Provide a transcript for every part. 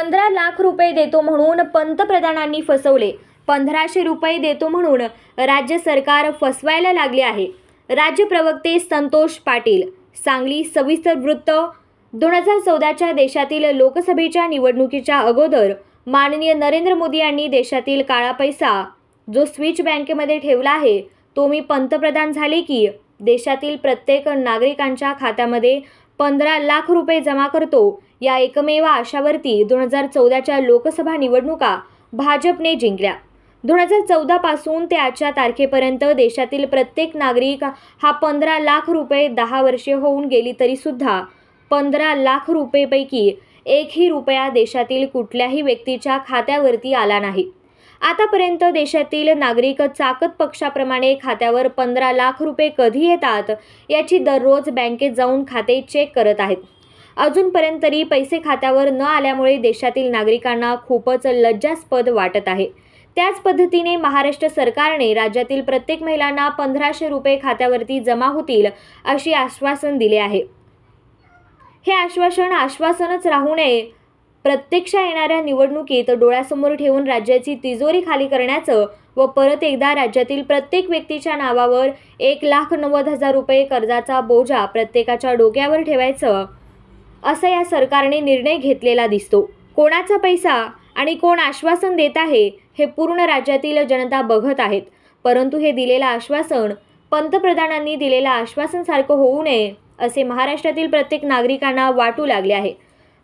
15 लाख रुपये देतो म्हणून पंतप्रधानांनी फसवले. 1500 रुपये देतो म्हणून राज्य सरकार फसवायला लागले आहे. राज्य प्रवक्ते संतोष पाटील, सांगली. सविस्तर वृत्त. 2014च्या देशातील लोकसभेच्या निवडणुकीच्या अगोदर माननीय नरेंद्र मोदी यांनी देशातील काळा पैसा जो स्विच बँकेमध्ये ठेवला आहे तो मी पंतप्रधान झाले की देशातील प्रत्येक नागरिकांच्या खात्यामध्ये 15 लाख रुपये जमा करतो या एकमेव आशावरती 2014च्या लोकसभा निवडणुका भाजपने जिंकल्या. 2014 पासून ते आजच्या तारखेपर्यंत देशातील प्रत्येक नागरिक हा 15 लाख रुपये 10 वर्षे होऊन गेली तरी सुद्धा 15 लाख रुपयेपैकी एकही रुपया देशातील कुठल्याही व्यक्तीच्या खात्यावरती आला नाही. आतापर्यंत देशातील नागरिक चाकत पक्षाप्रमाणे खात्यावर 15 लाख रुपये कधी येतात याची दररोज बँकेत जाऊन खाते चेक करत आहेत. अजूनपर्यंत तरी पैसे खात्यावर न आल्यामुळे देशातील नागरिकांना खूपच लज्जास्पद वाटत आहे. त्याच पद्धतीने महाराष्ट्र सरकारने राज्यातील प्रत्येक महिलांना 1500 रुपये खात्यावरती जमा होतील अशी आश्वासन दिले आहे. हे आश्वासनच राहू नये. प्रत्यक्ष येणाऱ्या निवडणुकीत डोळ्यासमोर ठेवून राज्याची तिजोरी खाली करण्याचं व परत एकदा राज्यातील प्रत्येक व्यक्तीच्या नावावर 1,90,000 रुपये कर्जाचा बोजा प्रत्येकाच्या डोक्यावर ठेवायचं असा या सरकारने निर्णय घेतलेला दिसतो. कोणाचा पैसा आणि कोण आश्वासन देत आहे हे पूर्ण राज्यातील जनता बघत आहेत. परंतु हे दिलेलं आश्वासन पंतप्रधानांनी दिलेल्या आश्वासनासारखं होऊ नये असे महाराष्ट्रातील प्रत्येक नागरिकांना वाटू लागले आहे.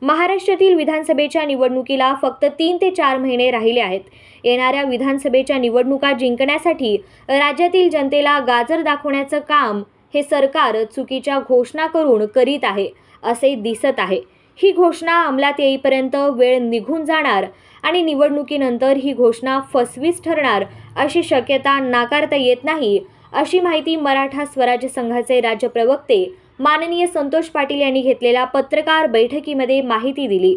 महाराष्ट्रातील विधानसभेच्या निवडणुकीला फक्त 3 ते 4 महिने राहिले आहेत. येणाऱ्या विधानसभेच्या निवडणुका जिंकण्यासाठी राज्यातील जनतेला गाजर दाखवण्याचं काम हे सरकार चुकीच्या घोषणा करून करीत आहे असे दिसत आहे. ही घोषणा अंमलात येईपर्यंत वेळ निघून जाणार आणि निवडणुकीनंतर ही घोषणा फसवीच ठरणार अशी शक्यता नाकारता येत नाही अशी माहिती मराठा स्वराज्य संघाचे राज्य प्रवक्ते माननीय संतोष पाटील यांनी घेतलेल्या पत्रकार बैठकीमध्ये माहिती दिली.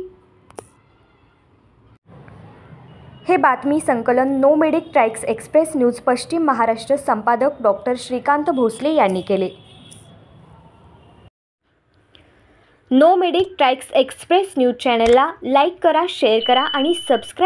हे बातमी संकलन नोमेडिक ट्राइक्स एक्सप्रेस न्यूज पश्चिम महाराष्ट्र संपादक डॉक्टर श्रीकांत भोसले यांनी केले. नोमेडिक ट्राइक्स एक्सप्रेस न्यूज चॅनलला लाईक करा, शेअर करा आणि सबस्क्राईब